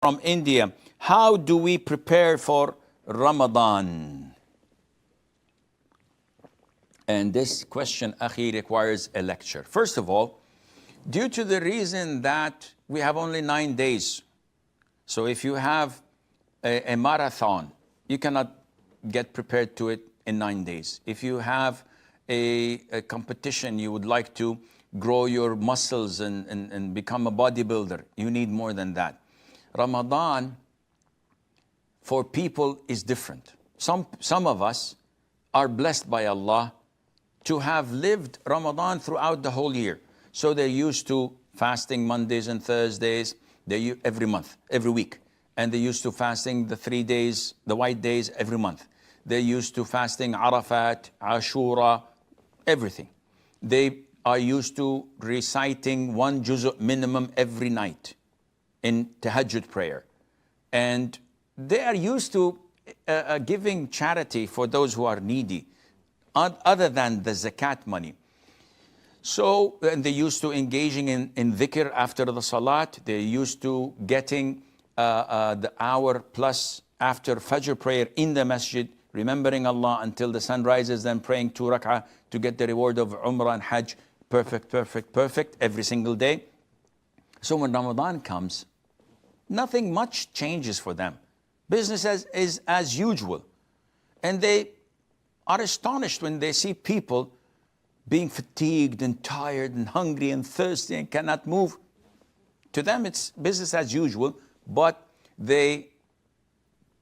from India. How do we prepare for Ramadan? And this question, Akhi, requires a lecture. First of all, due to the reason that we have only 9 days. So if you have a marathon, you cannot get prepared to it in 9 days. If you have a competition, you would like to grow your muscles and become a bodybuilder, you need more than that. Ramadan for people is different. Some of us are blessed by Allah to have lived Ramadan throughout the whole year. So they're used to fasting Mondays and Thursdays, every month, every week. And they're used to fasting the 3 days, the white days every month. They're used to fasting Arafat, Ashura, everything. They are used to reciting 1 juz' minimum every night in tahajjud prayer. And they are used to giving charity for those who are needy, other than the zakat money. So they're used to engaging in dhikr after the salat. They're used to getting the hour plus after Fajr prayer in the masjid, remembering Allah until the sun rises, then praying 2 rak'ah to get the reward of Umrah and Hajj. Perfect, perfect, perfect every single day. So when Ramadan comes, nothing much changes for them. Business is as usual. And they are astonished when they see people being fatigued and tired and hungry and thirsty and cannot move. To them, it's business as usual, but they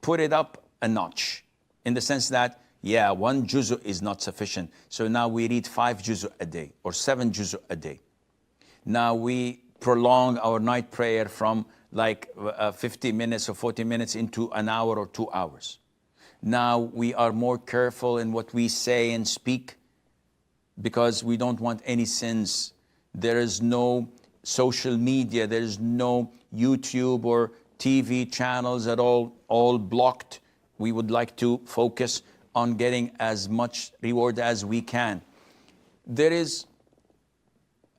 put it up a notch in the sense that, yeah, 1 juz' is not sufficient. So now we read 5 juz' a day or 7 juz' a day. Now we prolong our night prayer from like 50 minutes or 40 minutes into an hour or 2 hours. Now we are more careful in what we say and speak because we don't want any sins. There is no social media, there is no YouTube or TV channels at all blocked. We would like to focus on getting as much reward as we can. There is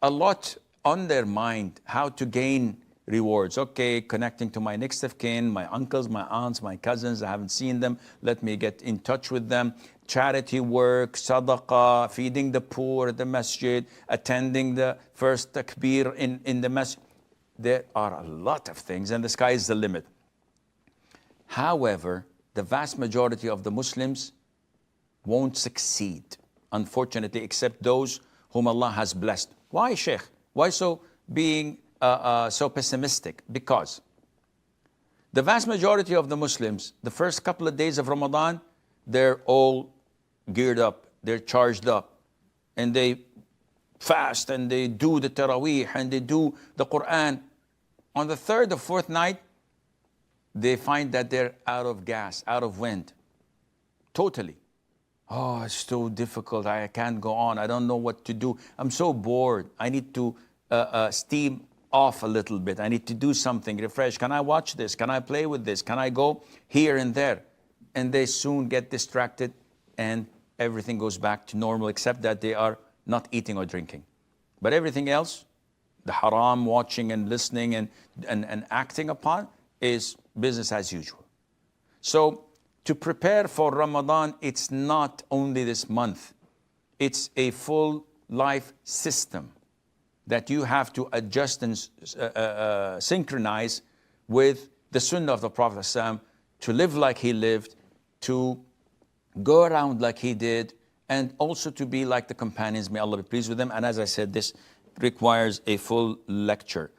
a lot on their mind how to gain rewards. Okay, connecting to my next of kin, my uncles, my aunts, my cousins, I haven't seen them, let me get in touch with them. Charity work, sadaqah, feeding the poor at the masjid, attending the first takbir in the masjid. There are a lot of things and the sky is the limit. However, the vast majority of the Muslims won't succeed, unfortunately, except those whom Allah has blessed. Why, Sheikh? Why so being so pessimistic? Because the vast majority of the Muslims, the first couple of days of Ramadan, they're all geared up, they're charged up, and they fast and they do the Taraweeh and they do the Qur'an. On the 3rd or 4th night, they find that they're out of gas, out of wind, totally. Oh, it's so difficult, I can't go on, I don't know what to do, I'm so bored, I need to steam off a little bit, I need to do something, refresh, can I watch this, can I play with this, can I go here and there? And they soon get distracted and everything goes back to normal except that they are not eating or drinking. But everything else, the haram, watching and listening and acting upon is business as usual. So to prepare for Ramadan, it's not only this month, it's a full life system that you have to adjust and synchronize with the sunnah of the Prophet ﷺ, to live like he lived, to go around like he did, and also to be like the companions, may Allah be pleased with them. And as I said, this requires a full lecture.